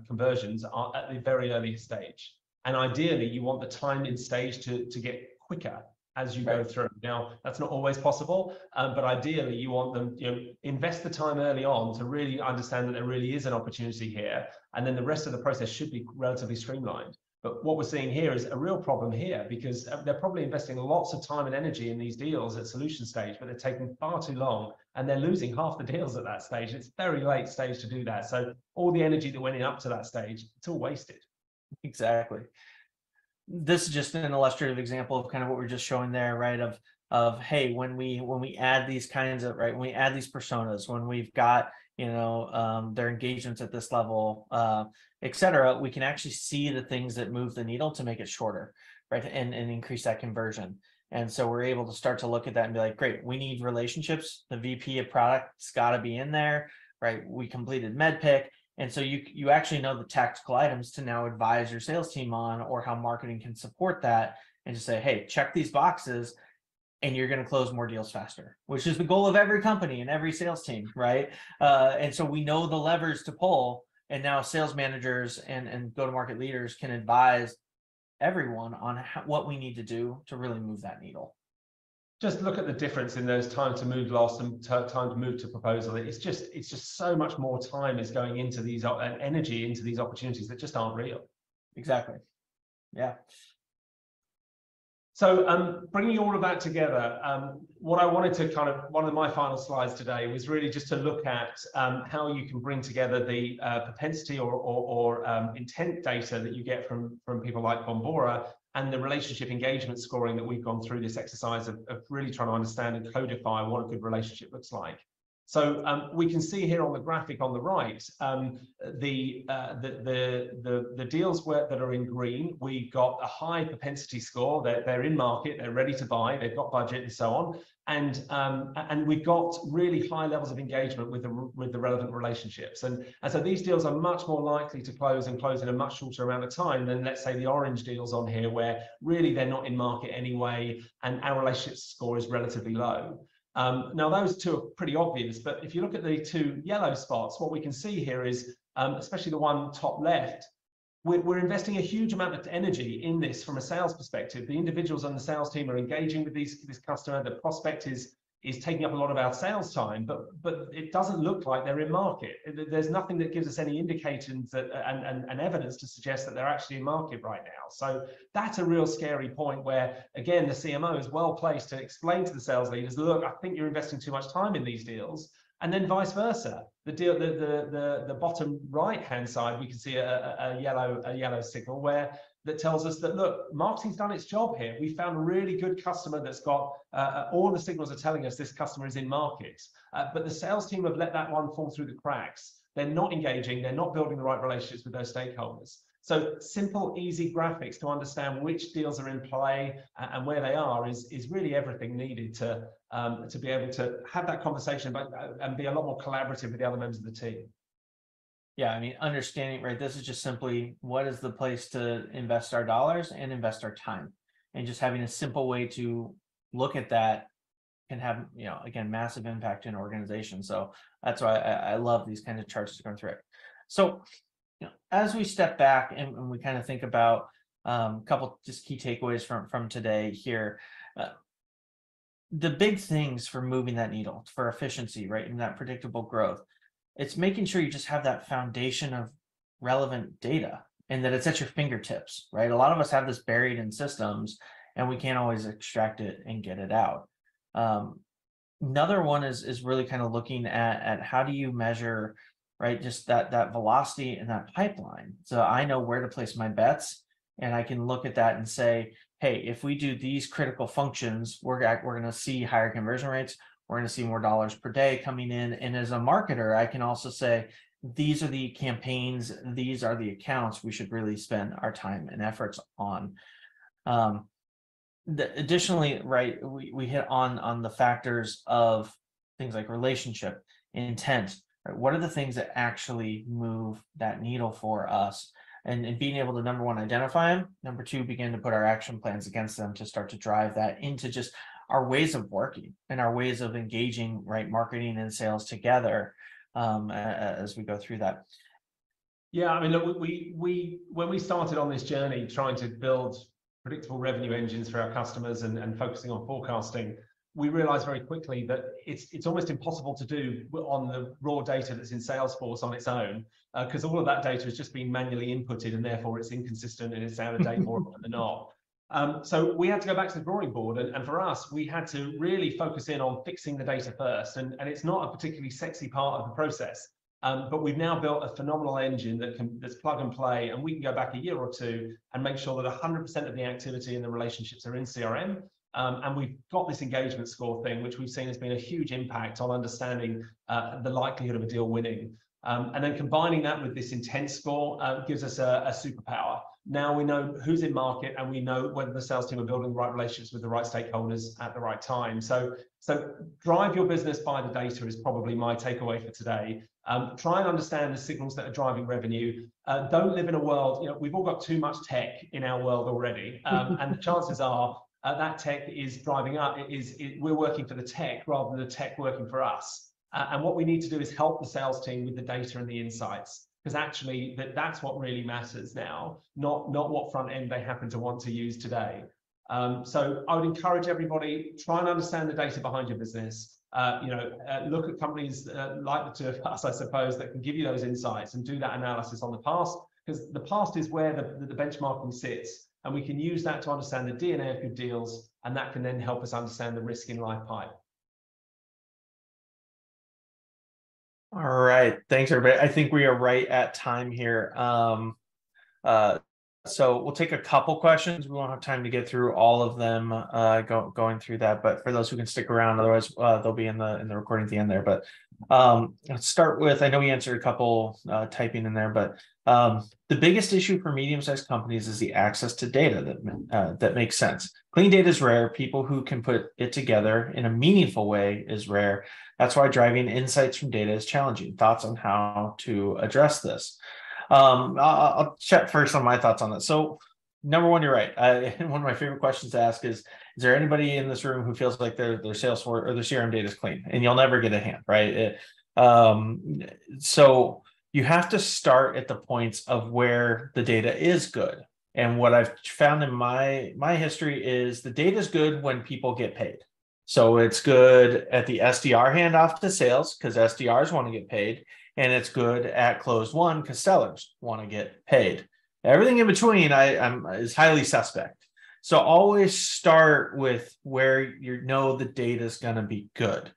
conversions at the very early stage. And ideally, you want the time in stage to get quicker. as you go through. Now, that's not always possible, but ideally you want them, invest the time early on to really understand that there really is an opportunity here, and then the rest of the process should be relatively streamlined. But what we're seeing here is a real problem here, because they're probably investing lots of time and energy in these deals at solution stage, but they're taking far too long, and they're losing half the deals at that stage. It's very late stage to do that. So all the energy that went in up to that stage, it's all wasted. Exactly. This is just an illustrative example of kind of what we're just showing there, right? Of hey, when we add these kinds of, right, when we add these personas, when we've got, their engagements at this level, etc., we can actually see the things that move the needle to make it shorter, right, and increase that conversion. And so we're able to start to look at that and be like, great, we need relationships. The VP of product's got to be in there, right? We completed MedPick. And so you actually know the tactical items to now advise your sales team on, or how marketing can support that, and just say, hey, check these boxes and you're going to close more deals faster, which is the goal of every company and every sales team, right? And so we know the levers to pull, and now sales managers and go-to-market leaders can advise everyone on what we need to do to really move that needle. Just look at the difference in those time to move loss and time to move to proposal. It's just so much more time is going into these, and energy into these opportunities that just aren't real. Exactly. Yeah. So bringing all of that together, what I wanted to one of my final slides today was really just to look at how you can bring together the propensity or intent data that you get from people like Bombora, and the relationship engagement scoring that we've gone through this exercise of really trying to understand and codify what a good relationship looks like. So we can see here on the graphic on the right, the deals that are in green, we've got a high propensity score. They're in market, they're ready to buy, they've got budget and so on, and we've got really high levels of engagement with the relevant relationships. And so these deals are much more likely to close in a much shorter amount of time than, let's say, the orange deals on here, where really they're not in market anyway, and our relationship score is relatively low. Now, those two are pretty obvious, but if you look at the two yellow spots, what we can see here is, especially the one top left, we're investing a huge amount of energy in this from a sales perspective. The individuals on the sales team are engaging with this customer. The prospect is taking up a lot of our sales time, but it doesn't look like they're in market. There's nothing that gives us any indications that and evidence to suggest that they're actually in market right now. So that's a real scary point where, again, the CMO is well placed to explain to the sales leaders, look, I think you're investing too much time in these deals. And then vice versa. The bottom right hand side, we can see a yellow signal that tells us that, look, marketing's done its job here. We found a really good customer that's got all the signals are telling us this customer is in market, but the sales team have let that one fall through the cracks. They're not engaging, they're not building the right relationships with those stakeholders. So simple, easy graphics to understand which deals are in play and where they are is really everything needed to be able to have that conversation and be a lot more collaborative with the other members of the team. Yeah, I mean, understanding, right, this is just simply what is the place to invest our dollars and invest our time, and just having a simple way to look at that can have, again, massive impact in organizations. So that's why I love these kinds of charts to go through it. So, as we step back and we kind of think about a couple just key takeaways from today here, the big things for moving that needle for efficiency, right, and that predictable growth, it's making sure you just have that foundation of relevant data and that it's at your fingertips, right? A lot of us have this buried in systems and we can't always extract it and get it out. Another one is really kind of looking at how do you measure, right, just that velocity and that pipeline. So I know where to place my bets, and I can look at that and say, hey, if we do these critical functions, we're going to see higher conversion rates. We're going to see more dollars per day coming in. And as a marketer, I can also say, these are the campaigns, these are the accounts we should really spend our time and efforts on. Additionally, right, we hit on the factors of things like relationship, intent, right? What are the things that actually move that needle for us? And being able to, number one, identify them, number two, begin to put our action plans against them to start to drive that into just our ways of working and our ways of engaging, right, marketing and sales together as we go through that. Yeah, I mean, look, we when we started on this journey trying to build predictable revenue engines for our customers and focusing on forecasting, we realized very quickly that it's almost impossible to do on the raw data that's in Salesforce on its own, because all of that data is just being manually inputted, and therefore it's inconsistent and it's out of date more often than not. So we had to go back to the drawing board, and for us, we had to really focus in on fixing the data first, and it's not a particularly sexy part of the process. But we've now built a phenomenal engine that's plug and play, and we can go back a year or two and make sure that 100% of the activity and the relationships are in CRM. And we've got this engagement score thing, which we've seen has been a huge impact on understanding the likelihood of a deal winning. And then combining that with this intent score gives us a superpower. Now we know who's in market, and we know whether the sales team are building the right relationships with the right stakeholders at the right time. So drive your business by the data is probably my takeaway for today. Try and understand the signals that are driving revenue. Don't live in a world, we've all got too much tech in our world already. And the chances are that tech is driving up. We're working for the tech rather than the tech working for us. And what we need to do is help the sales team with the data and the insights, because actually that's what really matters now, not what front end they happen to want to use today. So I would encourage everybody, try and understand the data behind your business. Look at companies like the two of us, I suppose, that can give you those insights and do that analysis on the past, because the past is where the benchmarking sits, and we can use that to understand the DNA of good deals, and that can then help us understand the risk in live pipe. All right, thanks everybody. I think we are right at time here. So we'll take a couple questions. We won't have time to get through all of them going through that, but for those who can stick around, otherwise they'll be in the recording at the end there. But let's start with, I know we answered a couple typing in there, but the biggest issue for medium-sized companies is the access to data that makes sense. Clean data is rare. People who can put it together in a meaningful way is rare. That's why driving insights from data is challenging. Thoughts on how to address this? I'll chat first on my thoughts on this. So number one, you're right. One of my favorite questions to ask is there anybody in this room who feels like their Salesforce or their CRM data is clean? And you'll never get a hand, right? So you have to start at the points of where the data is good. And what I've found in my history is the data is good when people get paid. So it's good at the SDR handoff to sales, because SDRs want to get paid. And it's good at close one because sellers want to get paid. Everything in between is highly suspect. So always start with where you know the data is going to be good.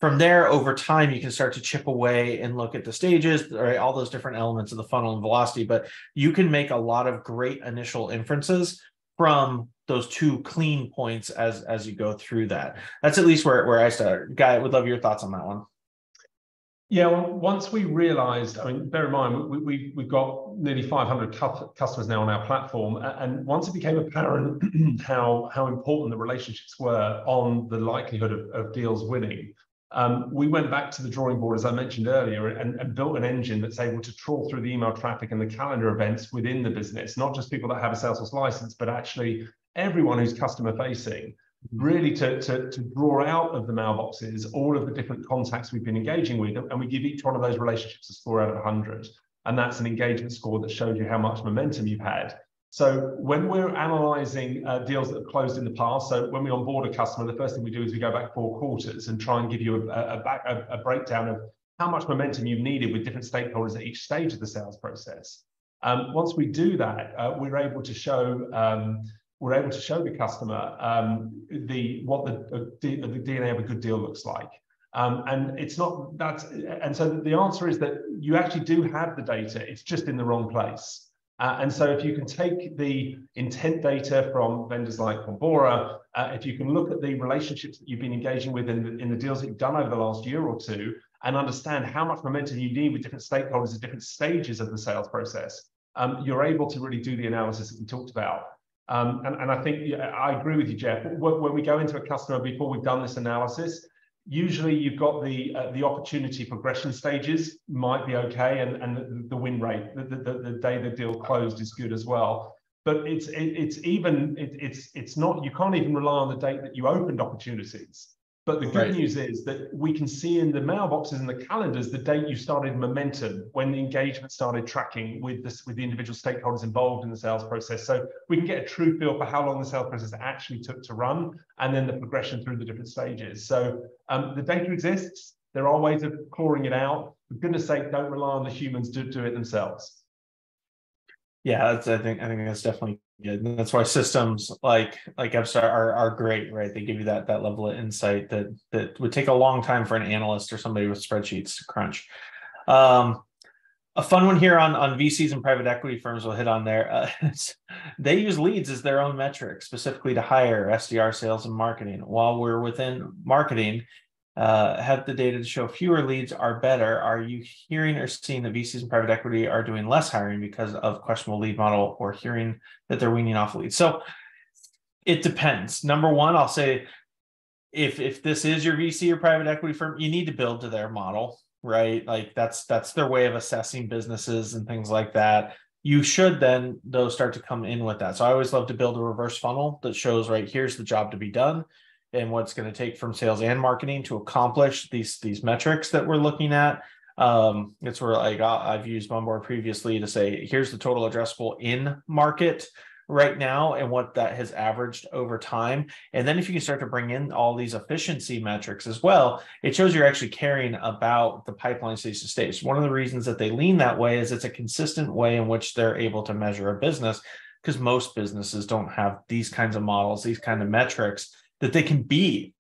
From there, over time, you can start to chip away and look at the stages, right, all those different elements of the funnel and velocity. But you can make a lot of great initial inferences from those two clean points as you go through that. That's at least where I start. Guy, would love your thoughts on that one. Yeah, well, once we realized, I mean, bear in mind, we've got nearly 500 customers now on our platform. And once it became apparent how important the relationships were on the likelihood of deals winning, we went back to the drawing board, as I mentioned earlier, and built an engine that's able to trawl through the email traffic and the calendar events within the business, not just people that have a Salesforce license, but actually everyone who's customer facing. Really to draw out of the mailboxes all of the different contacts we've been engaging with, and we give each one of those relationships a score out of 100, and that's an engagement score that shows you how much momentum you've had. So when we're analyzing deals that have closed in the past, so when we onboard a customer, the first thing we do is we go back 4 quarters and try and give you a breakdown of how much momentum you've needed with different stakeholders at each stage of the sales process. Once we do that, we're able to show the customer what the DNA of a good deal looks like. And it's not that, and so the answer is that you actually do have the data, it's just in the wrong place. And so if you can take the intent data from vendors like Bombora, if you can look at the relationships that you've been engaging with in the deals that you've done over the last year or two, and understand how much momentum you need with different stakeholders at different stages of the sales process, you're able to really do the analysis that we talked about. And I think I agree with you, Jeff. When we go into a customer before we've done this analysis, usually you've got the opportunity progression stages might be okay, and the win rate, the day the deal closed is good as well. But it's not, you can't even rely on the date that you opened opportunities. But the good news is that we can see in the mailboxes and the calendars the date you started momentum, when the engagement started tracking with the individual stakeholders involved in the sales process. So we can get a true feel for how long the sales process actually took to run, and then the progression through the different stages. So the data exists. There are ways of clawing it out. For goodness sake, don't rely on the humans to do it themselves. Yeah, I think that's definitely good. And that's why systems like Epstar are great, right? They give you that level of insight that would take a long time for an analyst or somebody with spreadsheets to crunch. A fun one here on VCs and private equity firms we'll hit on there. They use leads as their own metric, specifically to hire SDR, sales, and marketing. While we're within marketing, have the data to show fewer leads are better. Are you hearing or seeing that VCs and private equity are doing less hiring because of questionable lead model, or hearing that they're weaning off leads? So it depends. Number one, I'll say if this is your VC or private equity firm, you need to build to their model, right? Like that's their way of assessing businesses and things like that. You should then those start to come in with that. So I always love to build a reverse funnel that shows, right, here's the job to be done and what's going to take from sales and marketing to accomplish these metrics that we're looking at. It's where I've used Bombora previously to say, here's the total addressable in market right now and what that has averaged over time. And then if you can start to bring in all these efficiency metrics as well, it shows you're actually caring about the pipeline stage to stage. One of the reasons that they lean that way is it's a consistent way in which they're able to measure a business, because most businesses don't have these kinds of models, these kind of metrics that they can be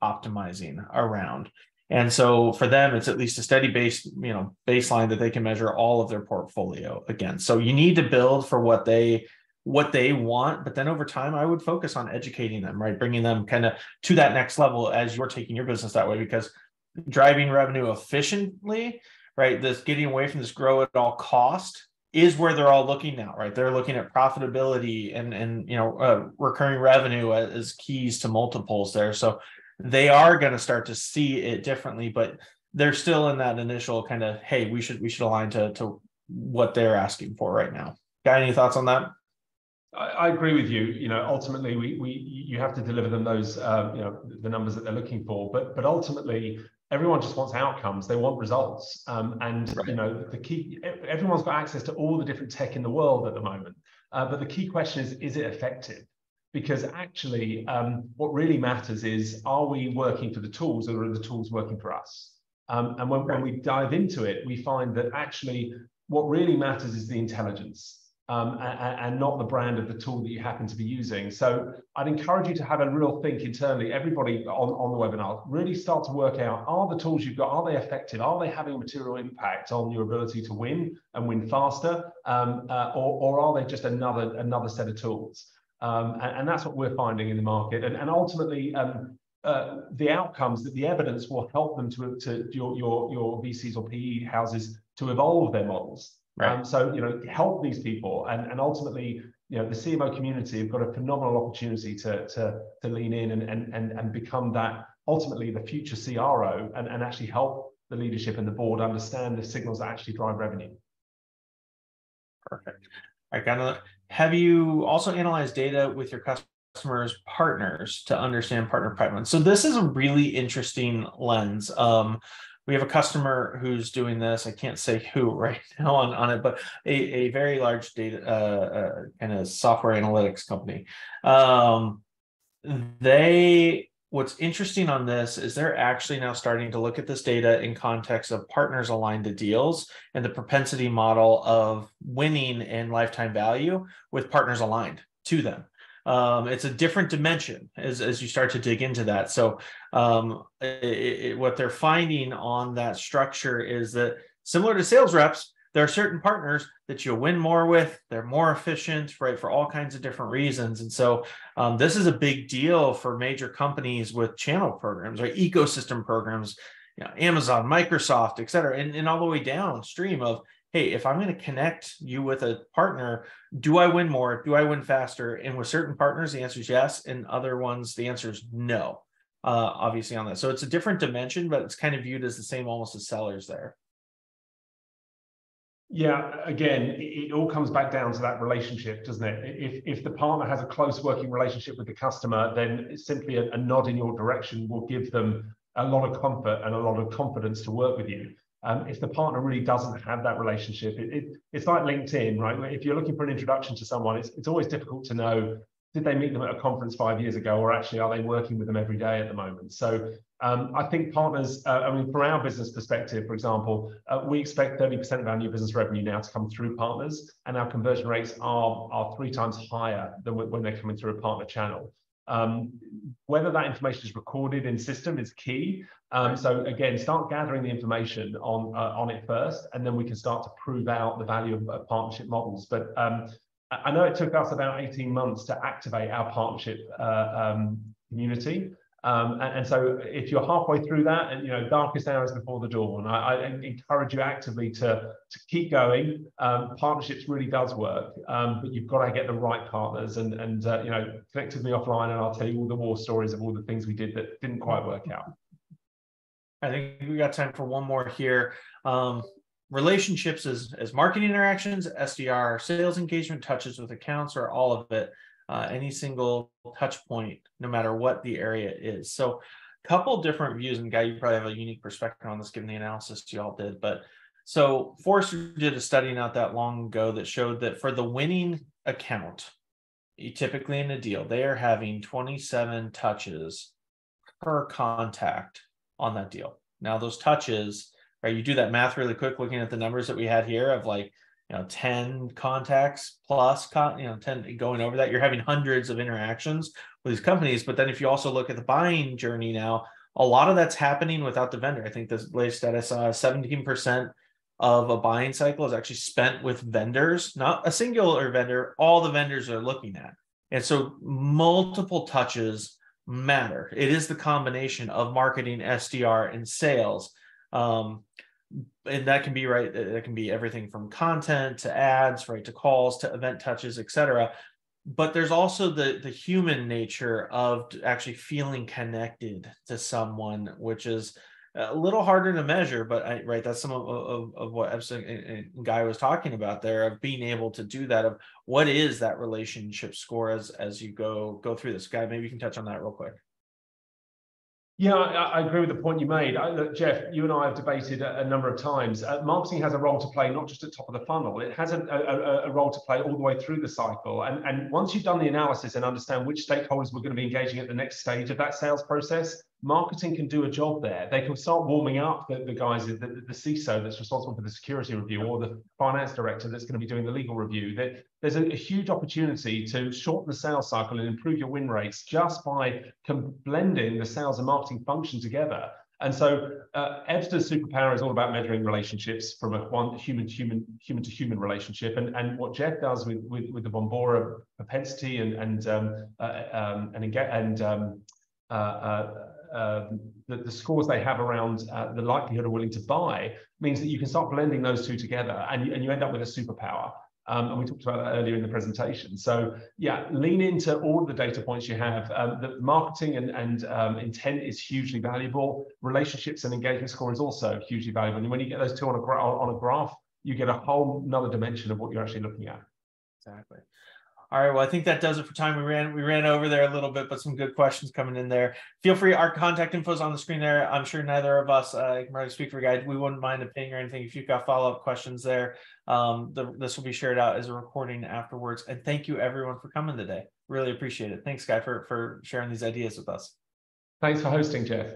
optimizing around. And so for them, it's at least a steady baseline that they can measure all of their portfolio against. So you need to build for what they want, but then over time, I would focus on educating them, right? Bringing them kind of to that next level as you're taking your business that way, because driving revenue efficiently, right? This getting away from this grow at all cost is where they're all looking now, right? They're looking at profitability and recurring revenue as keys to multiples there. So they are going to start to see it differently, but they're still in that initial kind of, hey, we should align to what they're asking for right now. Got any thoughts on that? I agree with you. Ultimately, you have to deliver them those, the numbers that they're looking for. But ultimately, everyone just wants outcomes. They want results. And right. The key, everyone's got access to all the different tech in the world at the moment. But the key question is it effective? Because actually, what really matters is, are we working for the tools, or are the tools working for us? And when we dive into it, we find that actually what really matters is the intelligence. And not the brand of the tool that you happen to be using. So I'd encourage you to have a real think internally, everybody on the webinar, really start to work out, are the tools you've got, are they effective? Are they having material impact on your ability to win and win faster? Or are they just another set of tools? And that's what we're finding in the market. And ultimately, the outcomes, that the evidence will help them to your VCs or PE houses to evolve their models. Right. So, help these people, and ultimately, the CMO community have got a phenomenal opportunity to lean in and become that, ultimately, the future CRO, and actually help the leadership and the board understand the signals that actually drive revenue. Perfect. Have you also analyzed data with your customers' partners to understand partner pipeline? So this is a really interesting lens. We have a customer who's doing this. I can't say who right now on it, but a very large data kind of software analytics company. What's interesting on this is they're actually now starting to look at this data in context of partners aligned to deals and the propensity model of winning and lifetime value with partners aligned to them. It's a different dimension as you start to dig into that. So what they're finding on that structure is that, similar to sales reps, there are certain partners that you'll win more with. They're more efficient, right, for all kinds of different reasons. And so this is a big deal for major companies with channel programs, right, ecosystem programs, Amazon, Microsoft, et cetera, and all the way downstream of, hey, if I'm going to connect you with a partner, do I win more? Do I win faster? And with certain partners, the answer is yes. And other ones, the answer is no, obviously on that. So it's a different dimension, but it's kind of viewed as the same almost as sellers there. Yeah, again, it all comes back down to that relationship, doesn't it? If the partner has a close working relationship with the customer, then simply a nod in your direction will give them a lot of comfort and a lot of confidence to work with you. If the partner really doesn't have that relationship, it's like LinkedIn, right? If you're looking for an introduction to someone, it's always difficult to know, did they meet them at a conference 5 years ago, or actually are they working with them every day at the moment? So I think partners, I mean, from our business perspective, for example, we expect 30% of our new business revenue now to come through partners, and our conversion rates are 3 times higher than when they're coming through a partner channel. Whether that information is recorded in system is key. So again, start gathering the information on it first, and then we can start to prove out the value of partnership models. But I know it took us about 18 months to activate our partnership community. And so if you're halfway through that, and darkest hours before the dawn, I encourage you actively to keep going. Partnerships really does work, but you've got to get the right partners, and connect with me offline, and I'll tell you all the war stories of all the things we did that didn't quite work out. I think we got time for one more here. Relationships as marketing interactions, SDR, sales engagement, touches with accounts, or all of it. Any single touch point, no matter what the area is. So a couple different views, and Guy, you probably have a unique perspective on this given the analysis you all did. But so Forrester did a study not that long ago that showed that for the winning account, typically in a deal, they are having 27 touches per contact on that deal. Now those touches, right, you do that math really quick looking at the numbers that we had here of like 10 contacts plus 10 going over that, you're having hundreds of interactions with these companies. But then if you also look at the buying journey now, a lot of that's happening without the vendor. I think this latest stat I saw, 17% of a buying cycle is actually spent with vendors, not a singular vendor, all the vendors are looking at. And so multiple touches matter. It is the combination of marketing, SDR, and sales. And that can be right. That can be everything from content to ads, right, to calls, to event touches, etc. But there's also the human nature of actually feeling connected to someone, which is a little harder to measure. But that's some of what Epson and Guy was talking about there, of being able to do that. Of what is that relationship score as you go through this. Guy, maybe you can touch on that real quick. Yeah, I agree with the point you made. Look, Jeff, you and I have debated a number of times. Marketing has a role to play, not just at top of the funnel. It has a role to play all the way through the cycle. And once you've done the analysis and understand which stakeholders we're going to be engaging at the next stage of that sales process, marketing can do a job there. They can start warming up the guys, the CISO that's responsible for the security review, or the finance director that's going to be doing the legal review. There's a huge opportunity to shorten the sales cycle and improve your win rates just by blending the sales and marketing function together. And so Ebsta's superpower is all about measuring relationships from a human to human relationship. And what Jeff does with the Bombora propensity and the scores they have around the likelihood of willing to buy means that you can start blending those two together, and you end up with a superpower. And we talked about that earlier in the presentation. So yeah, lean into all of the data points you have. The marketing and intent is hugely valuable. Relationships and engagement score is also hugely valuable. And when you get those two on a graph, you get a whole nother dimension of what you're actually looking at. Exactly. All right, well, I think that does it for time. We ran over there a little bit, but some good questions coming in there. Feel free, our contact info is on the screen there. I'm sure neither of us can really speak for Guy. We wouldn't mind a ping or anything if you've got follow-up questions there. This will be shared out as a recording afterwards. And thank you everyone for coming today. Really appreciate it. Thanks, Guy, for sharing these ideas with us. Thanks for hosting, Jeff.